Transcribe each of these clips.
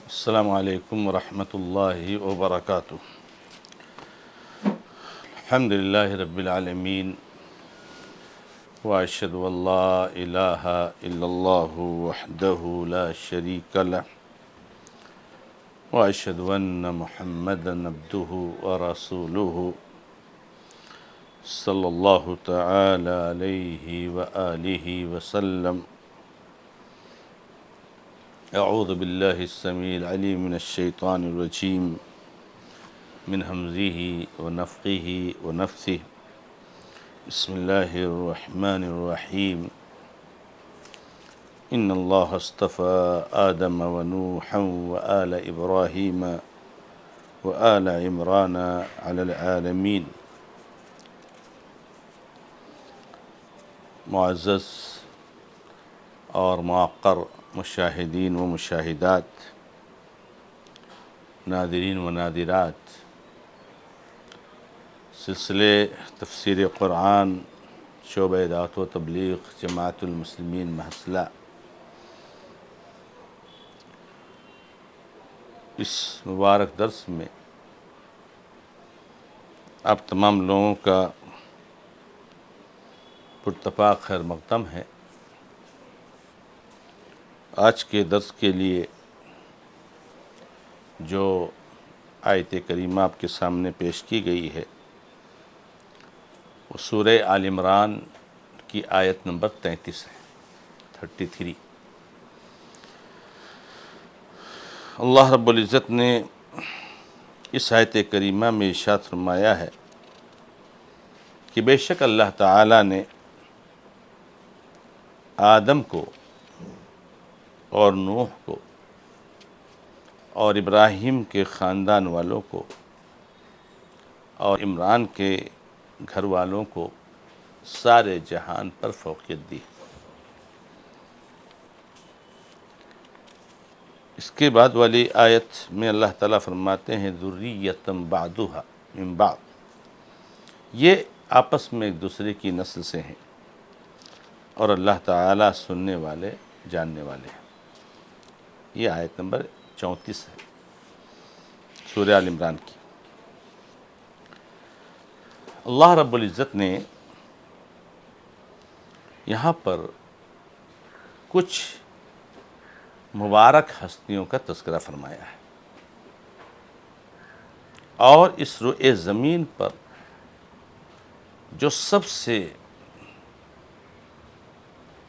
السلام علیکم ورحمۃ اللہ وبرکاتہ۔ الحمد للہ رب العالمین، واشہد ان لا الہ الا اللہ وحدہ لا شریک لہ، واشہد ان محمدا عبدہ ورسولہ صلی اللہ تعالی علیہ وآلہ وسلم۔ اعوذ باللہ السمیع العلیم من الشیطان الرجیم، من حمزہ ونفخہ ونفثہ۔ بسم اللہ الرحمن الرحیم۔ ان اللہ اصطفى آدم ونوحا وآل ابراہیم وآل عمران علی العالمین۔ معزز اور معقر مشاہدین و مشاہدات، ناظرین و ناظرات، سلسلے تفسیر قرآن شعبہ دعوت و تبلیغ جماعت المسلمین محصلہ، اس مبارک درس میں آپ تمام لوگوں کا پراتفاق خیر مقدم ہے۔ آج کے درس کے لیے جو آیت کریمہ آپ کے سامنے پیش کی گئی ہے وہ سورہ آل عمران کی آیت نمبر 33 ہے، 33۔ اللہ رب العزت نے اس آیت کریمہ میں ارشاد فرمایا ہے کہ بے شک اللہ تعالیٰ نے آدم کو اور نوح کو اور ابراہیم کے خاندان والوں کو اور عمران کے گھر والوں کو سارے جہان پر فوقیت دی۔ اس کے بعد والی آیت میں اللہ تعالیٰ فرماتے ہیں ذریۃ بعضھا من بعض، یہ آپس میں ایک دوسرے کی نسل سے ہیں اور اللہ تعالیٰ سننے والے جاننے والے ہیں۔ یہ آیت نمبر 34 ہے سورہ آل عمران کی۔ اللہ رب العزت نے یہاں پر کچھ مبارک ہستیوں کا تذکرہ فرمایا ہے، اور اس روئے زمین پر جو سب سے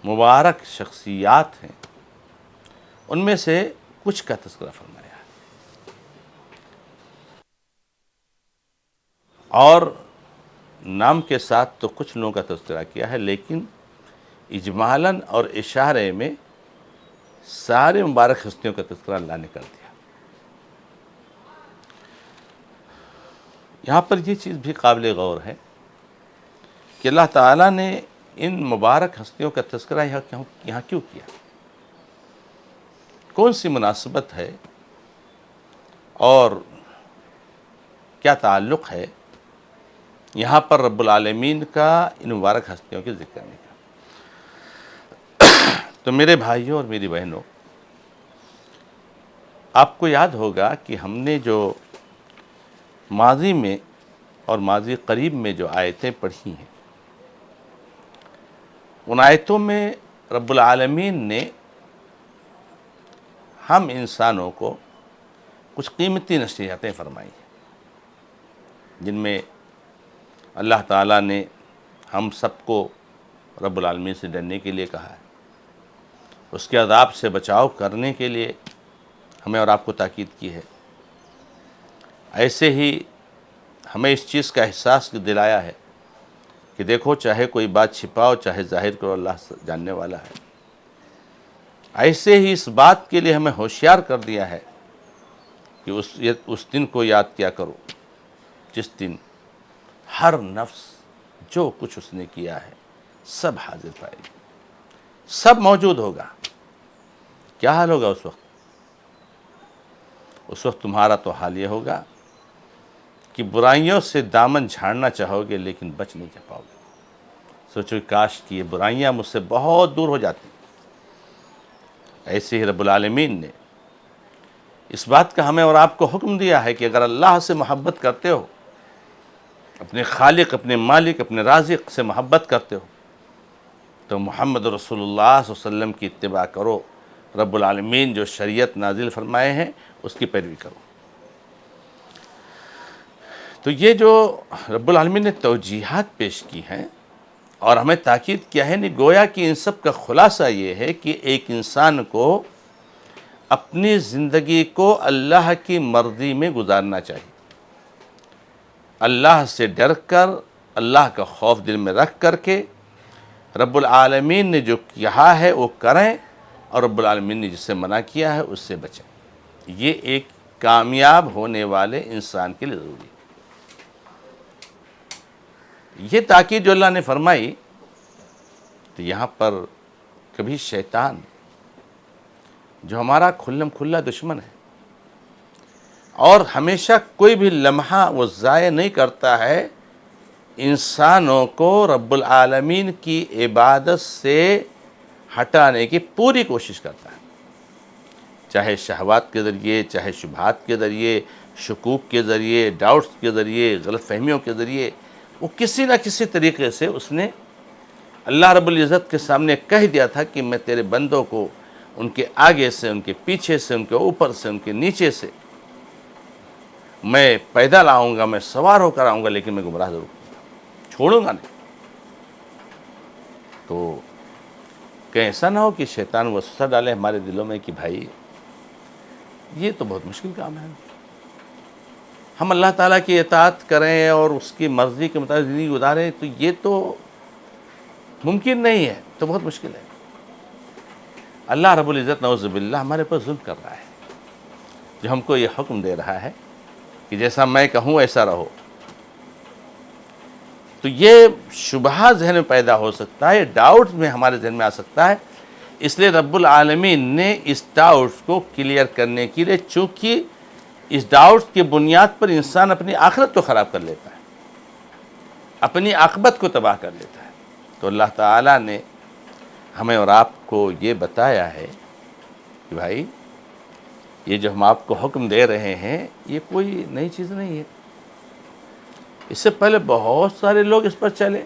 مبارک شخصیات ہیں ان میں سے کچھ کا تذکرہ فرمایا ہے، اور نام کے ساتھ تو کچھ لوگوں کا تذکرہ کیا ہے، لیکن اجمالاً اور اشارے میں سارے مبارک ہستیوں کا تذکرہ اللہ نے کر دیا۔ یہاں پر یہ چیز بھی قابل غور ہے کہ اللہ تعالیٰ نے ان مبارک ہستیوں کا تذکرہ یہاں کیوں کیا، کون سی مناسبت ہے اور کیا تعلق ہے یہاں پر رب العالمین کا ان مبارک ہستیوں کے ذکر کرنے کا۔ تو میرے بھائیوں اور میری بہنوں، آپ کو یاد ہوگا کہ ہم نے جو ماضی میں اور ماضی قریب میں جو آیتیں پڑھی ہیں، ان آیتوں میں رب العالمین نے ہم انسانوں کو کچھ قیمتی نصیحتیں فرمائی ہیں، جن میں اللہ تعالیٰ نے ہم سب کو رب العالمین سے ڈرنے کے لیے کہا ہے، اس کے عذاب سے بچاؤ کرنے کے لیے ہمیں اور آپ کو تاکید کی ہے۔ ایسے ہی ہمیں اس چیز کا احساس دلایا ہے کہ دیکھو، چاہے کوئی بات چھپاؤ چاہے ظاہر کرو، اللہ جاننے والا ہے۔ ایسے ہی اس بات کے لیے ہمیں ہوشیار کر دیا ہے کہ اس دن کو یاد کیا کرو جس دن ہر نفس جو کچھ اس نے کیا ہے سب حاضر پائے گی، سب موجود ہوگا۔ کیا حال ہوگا اس وقت؟ اس وقت تمہارا تو حال یہ ہوگا کہ برائیوں سے دامن جھاڑنا چاہو گے لیکن بچ نہیں پاؤ گے۔ سوچو کاش کہ یہ برائیاں مجھ سے بہت دور ہو جاتی۔ ایسے ہی رب العالمین نے اس بات کا ہمیں اور آپ کو حکم دیا ہے کہ اگر اللہ سے محبت کرتے ہو، اپنے خالق، اپنے مالک، اپنے رازق سے محبت کرتے ہو، تو محمد رسول اللہ صلی اللہ علیہ وسلم کی اتباع کرو، رب العالمین جو شریعت نازل فرمائے ہیں اس کی پیروی کرو۔ تو یہ جو رب العالمین نے توجیہات پیش کی ہیں اور ہمیں تاکید کیا ہے، نہیں گویا کہ ان سب کا خلاصہ یہ ہے کہ ایک انسان کو اپنی زندگی کو اللہ کی مرضی میں گزارنا چاہیے، اللہ سے ڈر کر، اللہ کا خوف دل میں رکھ کر کے رب العالمین نے جو کہا ہے وہ کریں، اور رب العالمین نے جس سے منع کیا ہے اس سے بچیں۔ یہ ایک کامیاب ہونے والے انسان کے لیے ضروری ہے۔ یہ تاکید جو اللہ نے فرمائی، تو یہاں پر کبھی شیطان جو ہمارا کھلم کھلا دشمن ہے اور ہمیشہ کوئی بھی لمحہ وہ ضائع نہیں کرتا ہے، انسانوں کو رب العالمین کی عبادت سے ہٹانے کی پوری کوشش کرتا ہے، چاہے شہوات کے ذریعے، چاہے شبہات کے ذریعے، شکوک کے ذریعے، ڈاؤٹس کے ذریعے، غلط فہمیوں کے ذریعے، وہ کسی نہ کسی طریقے سے اس نے اللہ رب العزت کے سامنے کہہ دیا تھا کہ میں تیرے بندوں کو ان کے آگے سے، ان کے پیچھے سے، ان کے اوپر سے، ان کے نیچے سے میں پیدا لاؤں گا، میں سوار ہو کر آؤں گا، لیکن میں گمراہ ضرور چھوڑوں گا نہیں۔ تو کہ ایسا نہ ہو کہ شیطان وسوسہ ڈالے ہمارے دلوں میں کہ بھائی یہ تو بہت مشکل کام ہے، ہم اللہ تعالیٰ کی اطاعت کریں اور اس کی مرضی کے مطابق زندگی گزاریں، تو یہ تو ممکن نہیں ہے، تو بہت مشکل ہے۔ اللہ رب العزت نعوذ باللہ ہمارے پر ظلم کر رہا ہے، جو ہم کو یہ حکم دے رہا ہے کہ جیسا میں کہوں ایسا رہو۔ تو یہ شبہ ذہن میں پیدا ہو سکتا ہے، ڈاؤٹ میں ہمارے ذہن میں آ سکتا ہے، اس لیے رب العالمین نے اس ڈاؤٹس کو کلیئر کرنے کے لیے، چونکہ اس ڈاؤٹس کی بنیاد پر انسان اپنی آخرت کو خراب کر لیتا ہے، اپنی عاقبت کو تباہ کر لیتا ہے، تو اللہ تعالیٰ نے ہمیں اور آپ کو یہ بتایا ہے کہ بھائی یہ جو ہم آپ کو حکم دے رہے ہیں یہ کوئی نئی چیز نہیں ہے، اس سے پہلے بہت سارے لوگ اس پر چلے،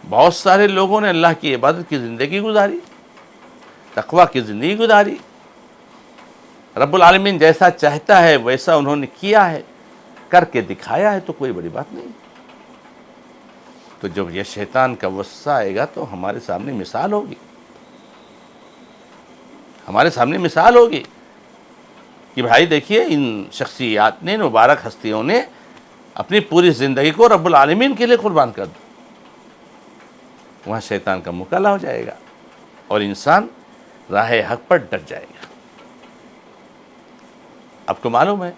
بہت سارے لوگوں نے اللہ کی عبادت کی زندگی گزاری، تقوی کی زندگی گزاری، رب العالمین جیسا چاہتا ہے ویسا انہوں نے کیا ہے، کر کے دکھایا ہے، تو کوئی بڑی بات نہیں۔ تو جب یہ شیطان کا وسوسہ آئے گا تو ہمارے سامنے مثال ہوگی، ہمارے سامنے مثال ہوگی کہ بھائی دیکھیے ان شخصیات نے، مبارک ہستیوں نے اپنی پوری زندگی کو رب العالمین کے لیے قربان کر دی۔ وہاں شیطان کا مکالمہ ہو جائے گا اور انسان راہ حق پر ڈٹ جائے گا۔ آپ کو معلوم ہے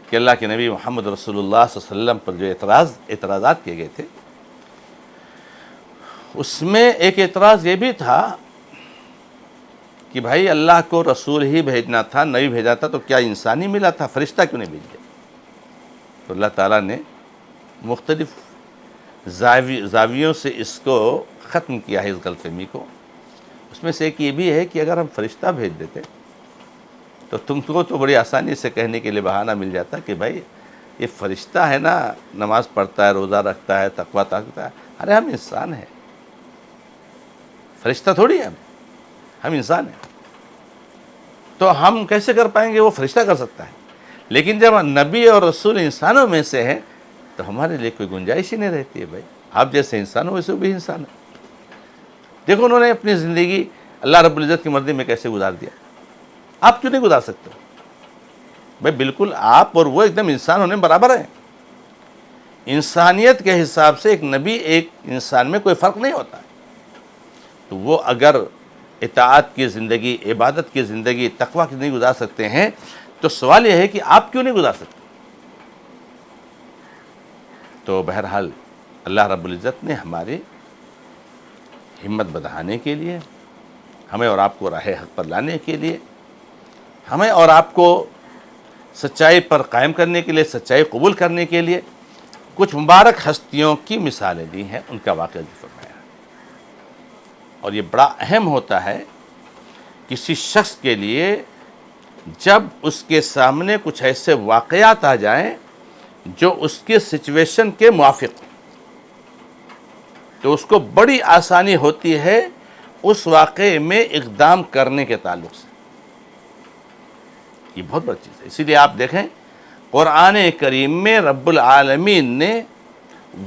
کہ اللہ کے نبی محمد رسول اللہ صلی اللہ علیہ وسلم پر جو اعتراضات کیے گئے تھے، اس میں ایک اعتراض یہ بھی تھا کہ بھائی اللہ کو رسول ہی بھیجنا تھا، نبی بھیجا تھا، تو کیا انسانی ملا تھا، فرشتہ کیوں نہیں بھیج دیا؟ تو اللہ تعالیٰ نے مختلف زاویوں سے اس کو ختم کیا ہے، اس غلط فہمی کو۔ اس میں سے ایک یہ بھی ہے کہ اگر ہم فرشتہ بھیج دیتے تو تم کو تو بڑی آسانی سے کہنے کے لیے بہانہ مل جاتا کہ بھائی یہ فرشتہ ہے نا، نماز پڑھتا ہے، روزہ رکھتا ہے، تقویٰ رکھتا ہے، ارے ہم انسان ہیں، فرشتہ تھوڑی ہیں، ہم انسان ہیں، تو ہم کیسے کر پائیں گے؟ وہ فرشتہ کر سکتا ہے، لیکن جب نبی اور رسول انسانوں میں سے ہیں تو ہمارے لیے کوئی گنجائش ہی نہیں رہتی ہے۔ بھائی آپ جیسے انسان ہو ویسے وہ بھی انسان ہے۔ دیکھو انہوں نے اپنی زندگی اللہ رب العزت کی مرضی میں کیسے گزار دیا، آپ کیوں نہیں گزار سکتے؟ بھائی بالکل آپ اور وہ ایک دم انسان ہونے برابر ہیں، انسانیت کے حساب سے ایک نبی ایک انسان میں کوئی فرق نہیں ہوتا ہے۔ تو وہ اگر اطاعت کی زندگی، عبادت کی زندگی، تقویٰ کی زندگی گزار سکتے ہیں، تو سوال یہ ہے کہ آپ کیوں نہیں گزار سکتے؟ تو بہرحال اللہ رب العزت نے ہماری ہمت بڑھانے کے لیے، ہمیں اور آپ کو راہ حق پر لانے کے لیے، ہمیں اور آپ کو سچائی پر قائم کرنے کے لیے، سچائی قبول کرنے کے لیے کچھ مبارک ہستیوں کی مثالیں دی ہیں، ان کا واقعہ بھی فرمایا۔ اور یہ بڑا اہم ہوتا ہے کسی شخص کے لیے جب اس کے سامنے کچھ ایسے واقعات آ جائیں جو اس کے سچویشن کے موافق، تو اس کو بڑی آسانی ہوتی ہے اس واقعے میں اقدام کرنے کے تعلق سے۔ یہ بہت بڑی چیز ہے۔ اسی لیے آپ دیکھیں قرآن کریم میں رب العالمین نے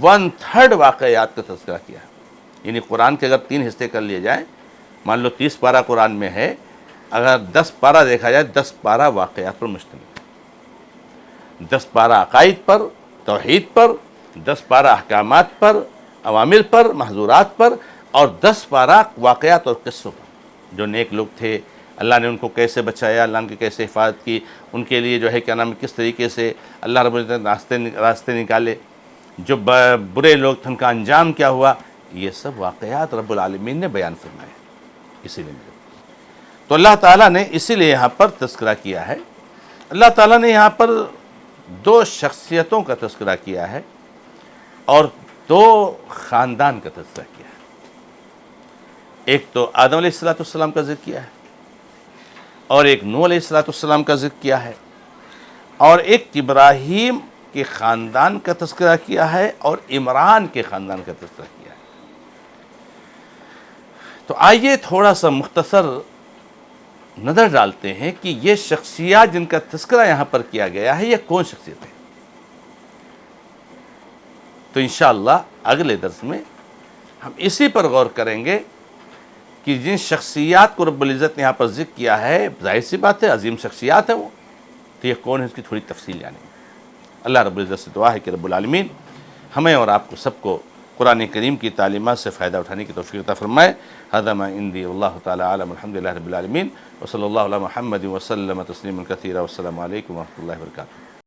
1/3 واقعات کا تذکرہ کیا ہے۔ یعنی قرآن کے اگر 3 حصے کر لیے جائیں، مان لو 30 پارہ قرآن میں ہے، اگر 10 پارہ دیکھا جائے 10 پارہ واقعات پر مشتمل ہے، 10 پارہ عقائد پر، توحید پر، 10 پارہ احکامات پر، اوامر پر، محظورات پر، اور 10 پارہ واقعات اور قصوں پر۔ جو نیک لوگ تھے، اللہ نے ان کو کیسے بچایا، اللہ نے کیسے حفاظت کی، ان کے لیے جو ہے کیا نام ہے کس طریقے سے اللہ رب العزت نے راستے نکالے، جو برے لوگ تھے ان کا انجام کیا ہوا، یہ سب واقعات رب العالمین نے بیان فرمائے۔ اسی لیے تو اللہ تعالیٰ نے اسی لیے یہاں پر تذکرہ کیا ہے۔ اللہ تعالیٰ نے یہاں پر 2 شخصیتوں کا تذکرہ کیا ہے اور 2 خاندان کا تذکرہ کیا ہے۔ ایک تو آدم علیہ السلام کا ذکر کیا ہے، اور ایک نوح علیہ السلام کا ذکر کیا ہے، اور ایک ابراہیم کے خاندان کا تذکرہ کیا ہے، اور عمران کے خاندان کا تذکرہ کیا ہے۔ تو آئیے تھوڑا سا مختصر نظر ڈالتے ہیں کہ یہ شخصیات جن کا تذکرہ یہاں پر کیا گیا ہے یہ کون شخصیت ہے۔ تو انشاءاللہ اگلے درس میں ہم اسی پر غور کریں گے کہ جن شخصیات کو رب العزت نے یہاں پر ذکر کیا ہے، ظاہر سی بات ہے عظیم شخصیات ہیں وہ، تو یہ کون ہے اس کی تھوڑی تفصیل جانیں گے۔ اللہ رب العزت سے دعا ہے کہ رب العالمین ہمیں اور آپ کو سب کو قرآن کریم کی تعلیمات سے فائدہ اٹھانے کی توفیق عطا فرمائے۔ ھذا ما عندی واللہ تعالی اعلم، الحمد للہ رب العالمین، وصلی اللہ علی محمد وسلم تسلیما کثیرا، والسلام علیکم ورحمۃ اللہ وبرکاتہ۔